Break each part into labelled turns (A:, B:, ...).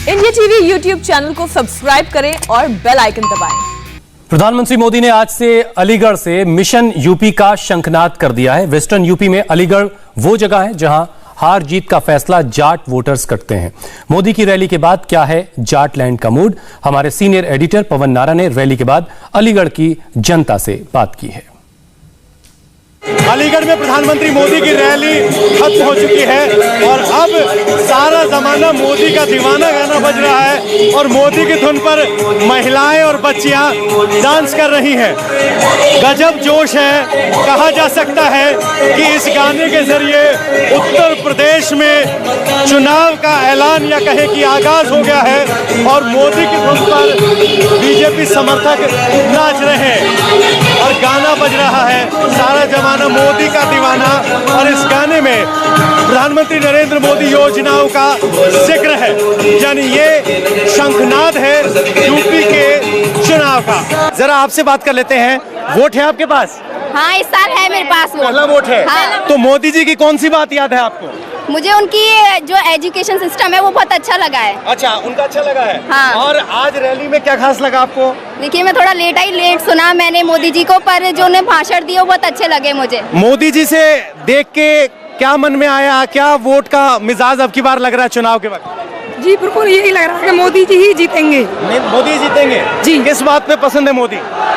A: India TV YouTube channel को subscribe करें और बेल आइकन दबाएं।
B: प्रधानमंत्री मोदी ने आज से अलीगढ़ से मिशन यूपी का शंखनाद कर दिया है। वेस्टर्न यूपी में अलीगढ़ वो जगह है जहां हार जीत का फैसला जाट वोटर्स करते हैं। मोदी की रैली के बाद क्या है जाट लैंड का मूड, हमारे सीनियर एडिटर पवन नारा ने रैली के बाद अलीगढ़ की जनता से बात की है।
C: अलीगढ़ में प्रधानमंत्री मोदी की रैली खत्म हो चुकी है और अब सारा जमाना मोदी का दीवाना गाना बज रहा है और मोदी की धुन पर महिलाएं और बच्चियां डांस कर रही हैं। गजब जोश है। कहा जा सकता है कि इस गाने के जरिए उत्तर प्रदेश में चुनाव का ऐलान या कहें कि आगाज हो गया है और मोदी की धुन पर बीजेपी समर्थक नाच रहे हैं और गाना बज रहा है सारा जमाना मोदी का दीवाना। और इस गाने में प्रधानमंत्री नरेंद्र मोदी योजनाओं का जिक्र है, यानी ये शंखनाद है यूपी के चुनाव का। जरा आपसे बात कर लेते हैं, वोट है आपके पास?
D: हाँ, इस साल है मेरे पास वोट।
C: पहला वोट है।
D: हाँ।
C: तो मोदी जी की कौन सी बात याद है आपको?
D: मुझे उनकी जो एजुकेशन सिस्टम है वो बहुत अच्छा लगा है।
C: अच्छा, उनका अच्छा लगा है।
D: हाँ।
C: और आज रैली में क्या खास लगा आपको?
D: देखिए, मैं थोड़ा लेट सुना मैंने मोदी जी को, पर जो उन्हें भाषण दिया वो बहुत अच्छे लगे मुझे।
C: मोदी जी से देख के क्या मन में आया, क्या वोट का मिजाज अब की बार लग रहा है चुनाव के वक्त?
E: जी बिल्कुल यही लग रहा है कि मोदी जी ही जीतेंगे।
C: मोदी जीतेंगे जी। किस बात पे पसंद है मोदी?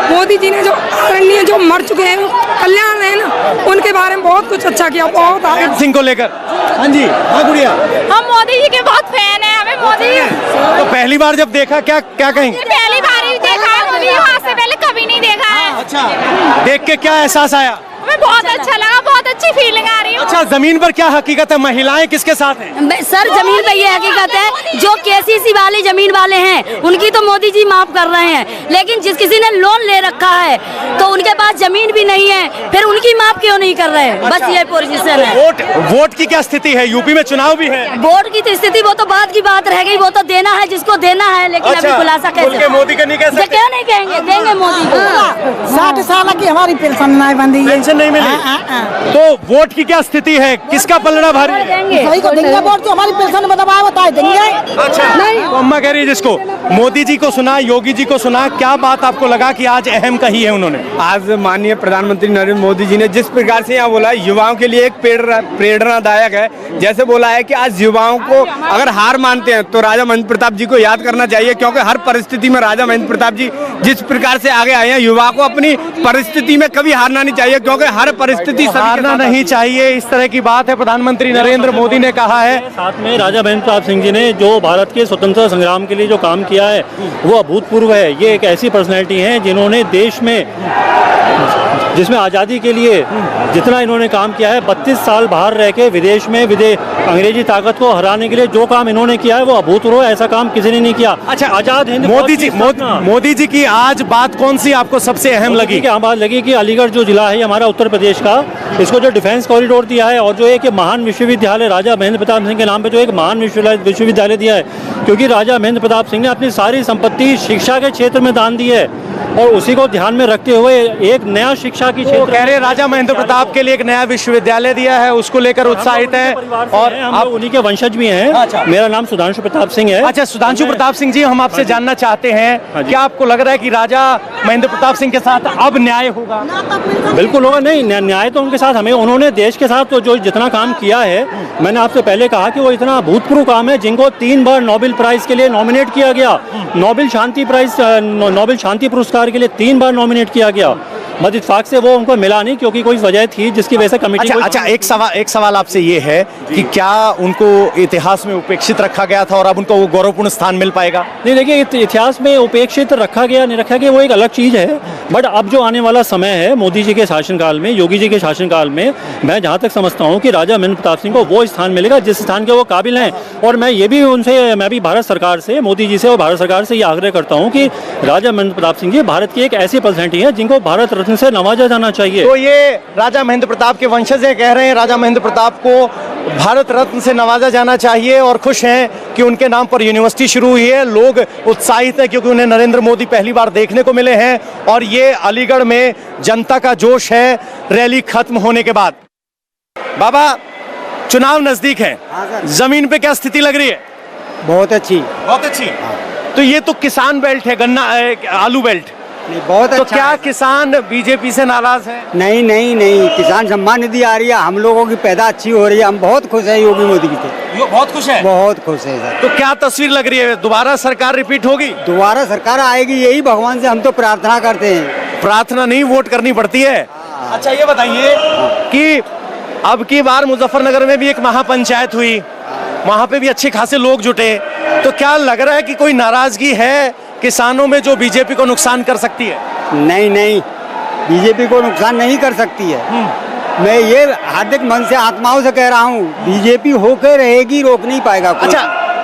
E: मोदी जी ने जो आदरणीय जो मर चुके हैं कल्याण है ना, उनके बारे में बहुत कुछ अच्छा किया, बहुत आगे
C: सिंह को लेकर। हाँ जी, हाँ गुड़िया,
D: हम मोदी जी के बहुत फैन हैं। हमें मोदी
C: तो पहली बार जब देखा क्या कहेंगे?
D: पहली बार ही देखा है मोदी, आज से पहले कभी नहीं देखा है।
C: अच्छा, देख के क्या एहसास आया?
D: हमें बहुत अच्छा लगा, बहुत अच्छी फीलिंग आ रही है।
C: अच्छा, जमीन पर क्या हकीकत है, महिलाएं किसके साथ हैं?
F: सर जमीन पे ये हकीकत है, जो केसीसी वाले जमीन वाले हैं उनकी तो मोदी जी माफ कर रहे हैं, लेकिन जिस किसी ने लोन ले रखा है तो उनके पास जमीन भी नहीं है, फिर उनकी माफ क्यों नहीं कर रहे हैं?
C: अच्छा,
F: बस ये पोजीशन है।
C: वोट की क्या स्थिति है? यूपी में चुनाव भी है।
F: वोट की तो स्थिति वो तो बाद की बात रह गई, वो तो देना है जिसको देना है, लेकिन अभी खुलासा कैसे?
C: मोदी का नहीं कह सकते?
F: क्यों नहीं कहेंगे? देंगे मोदी को।
E: 60 साल की हमारी पेंशन नहीं बंदी,
C: पेंशन नहीं मिली। तो वोट की क्या स्थिति है, किसका पलड़ा भारी है?
E: सही को देंगे वोट, तो हमारी पेंशन बताए देंगे।
C: अच्छा, तो अम्मा कह रही है जिसको मोदी जी को सुना, योगी जी को सुना, क्या बात आपको लगा कि आज अहम कही है उन्होंने?
G: आज माननीय प्रधानमंत्री नरेंद्र मोदी जी ने जिस प्रकार से यहाँ बोला, युवाओं के लिए एक प्रेरणादायक है। जैसे बोला है कि आज युवाओं को अगर हार मानते हैं तो राजा महेंद्र प्रताप जी को याद करना चाहिए, क्योंकि हर परिस्थिति में राजा महेंद्र प्रताप जी जिस प्रकार से आगे आए हैं, युवा को अपनी परिस्थिति में कभी हारना नहीं चाहिए, क्योंकि हर परिस्थिति
C: हारना नहीं चाहिए, इस तरह की बात है प्रधानमंत्री नरेंद्र मोदी ने कहा है।
H: साथ में राजा महेंद्र प्रताप सिंह जी ने जो भारत के स्वतंत्रता संग्राम के लिए जो काम किया है वो अभूतपूर्व है। ये एक ऐसी पर्सनैलिटी है जिन्होंने देश में, जिसमें आज़ादी के लिए जितना इन्होंने काम किया है, 32 साल बाहर रह के विदेश में अंग्रेजी ताकत को हराने के लिए जो काम इन्होंने किया है वो अभूतपूर्व, ऐसा काम किसी ने नहीं किया।
C: अच्छा,
H: आजाद हिंद
C: मोदी जी की आज बात कौन सी आपको सबसे अहम लगी?
H: बात लगी कि अलीगढ़ जो जिला है हमारा उत्तर प्रदेश का, इसको जो डिफेंस कॉरिडोर दिया है और जो एक महान विश्वविद्यालय राजा महेंद्र प्रताप सिंह के नाम पे जो एक महान विश्वविद्यालय दिया है, क्योंकि राजा महेंद्र प्रताप सिंह ने अपनी सारी संपत्ति शिक्षा के क्षेत्र में दान दी है और उसी को ध्यान में रखते हुए एक नया शिक्षा की क्षेत्र
C: कह रहे राजा महेंद्र प्रताप के लिए एक नया विश्वविद्यालय दिया है, उसको लेकर उत्साहित है और
H: आप उन्हीं के वंशज भी हैं।
C: अच्छा।
H: मेरा नाम सुधांशु प्रताप सिंह है।
C: अच्छा, सुधांशु प्रताप सिंह जी, हम आपसे जानना चाहते हैं, क्या आपको लग रहा है कि राजा महेंद्र प्रताप सिंह के साथ अब न्याय होगा?
H: बिल्कुल होगा। नहीं, न्याय तो उनके साथ हमें, उन्होंने देश के साथ तो जो जितना काम किया है, मैंने आपसे पहले कहा कि वो इतना अभूतपूर्व काम है, जिनको 3 बार नोबेल प्राइज के लिए नॉमिनेट किया गया, नोबेल शांति पुरस्कार के लिए 3 बार नॉमिनेट किया गया, बस इत्तेफाक से वो उनको मिला नहीं, क्योंकि कोई वजह थी जिसकी वजह से कमेटी।
C: अच्छा, एक सवाल आपसे ये है कि क्या उनको इतिहास में उपेक्षित रखा गया था और अब उनको वो गौरवपूर्ण स्थान मिल पाएगा?
H: नहीं, देखिए, इतिहास में उपेक्षित रखा गया नहीं रखा गया वो एक अलग चीज़ है, बट अब जो आने वाला समय है मोदी जी के शासनकाल में, योगी जी के शासनकाल में, मैं जहाँ तक समझता हूँ कि राजा महेंद्र प्रताप सिंह को वो स्थान मिलेगा जिस स्थान के वो काबिल हैं। और मैं भी भारत सरकार से, मोदी जी से और भारत सरकार से ये आग्रह करता हूँ कि राजा महेंद्र प्रताप सिंह जी भारत की एक ऐसी पर्सनैलिटी है जिनको भारत रत्न से नवाजा जाना चाहिए।
C: तो ये राजा महेंद्र प्रताप के वंशज कह रहे हैं राजा महेंद्र प्रताप को भारत रत्न से नवाजा जाना चाहिए और खुश हैं कि उनके नाम पर यूनिवर्सिटी शुरू हुई है। लोग उत्साहित हैं क्योंकि उन्हें नरेंद्र मोदी पहली बार देखने को मिले हैं और ये अलीगढ़ में जनता का जोश है रैली खत्म होने के बाद। बाबा, चुनाव नजदीक है, जमीन पे क्या स्थिति लग रही है?
I: बहुत अच्छी।
C: बहुत अच्छी। तो ये तो किसान बेल्ट है, गन्ना आलू बेल्ट।
I: नहीं, बहुत
C: तो
I: अच्छा
C: क्या
I: है।
C: किसान बीजेपी से नाराज है?
I: नहीं नहीं नहीं, किसान सम्मान निधि आ रही है, हम लोगों की पैदा अच्छी हो रही है, हम बहुत खुश हैं योगी मोदी जी से।
C: बहुत खुश है।
I: बहुत खुश है सर।
C: तो क्या तस्वीर लग रही है, दोबारा सरकार रिपीट होगी?
I: दोबारा सरकार आएगी, यही भगवान से हम तो प्रार्थना करते हैं।
C: प्रार्थना नहीं, वोट करनी पड़ती है। अच्छा ये बताइए कि अब की बार मुजफ्फरनगर में भी एक महापंचायत हुई, वहां पे भी अच्छे खासे लोग जुटे, तो क्या लग रहा है कि कोई नाराजगी है किसानों में जो बीजेपी को नुकसान कर सकती है?
I: नहीं नहीं, बीजेपी को नुकसान नहीं कर सकती है। मैं ये हार्दिक मन से आत्माओं से कह रहा हूँ, बीजेपी होकर रहेगी, रोक नहीं पाएगा कोई।
C: अच्छा,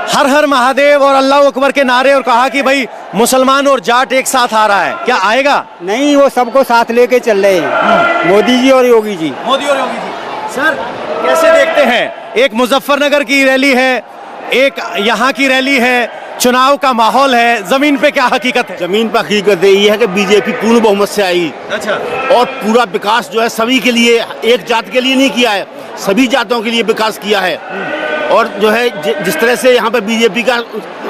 C: हर हर महादेव और अल्लाह अकबर के नारे और कहा कि भाई मुसलमान और जाट एक साथ आ रहा है, क्या आएगा?
I: नहीं, वो सबको साथ लेके चल रहे हैं, मोदी जी और योगी जी।
C: मोदी और योगी जी। सर कैसे देखते हैं, एक मुजफ्फरनगर की रैली है, एक यहाँ की रैली है, चुनाव का माहौल है, जमीन पे क्या हकीकत है?
J: जमीन पर हकीकत ये है कि बीजेपी पूर्ण बहुमत से आई।
C: अच्छा।
J: और पूरा विकास जो है सभी के लिए, एक जात के लिए नहीं किया है, सभी जातों के लिए विकास किया है। और जो है जिस तरह से यहाँ पे बीजेपी का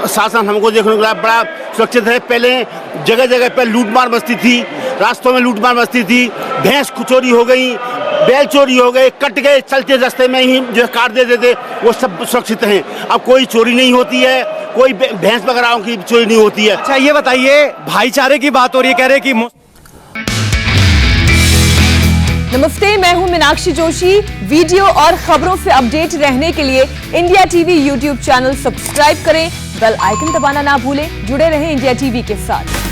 J: शासन हमको देखने को मिला, बड़ा सुरक्षित है। पहले जगह जगह पर लूटमार मस्ती थी, रास्तों में लूटमार मस्ती थी, भैंस चोरी हो गई, बैल चोरी हो गए, कट गए, चलते रास्ते में ही जो काट देते थे, वो सब सुरक्षित हैं। अब कोई चोरी नहीं होती है, कोई भैंस बकराओं की चोरी नहीं होती है।
C: अच्छा ये बताइए, भाईचारे की बात हो रही है, कह रहे कि
A: नमस्ते, मैं हूं मीनाक्षी जोशी। वीडियो और खबरों से अपडेट रहने के लिए India TV YouTube channel subscribe करें, बेल आइकन दबाना ना भूलें। जुड़े रहें इंडिया टीवी के साथ।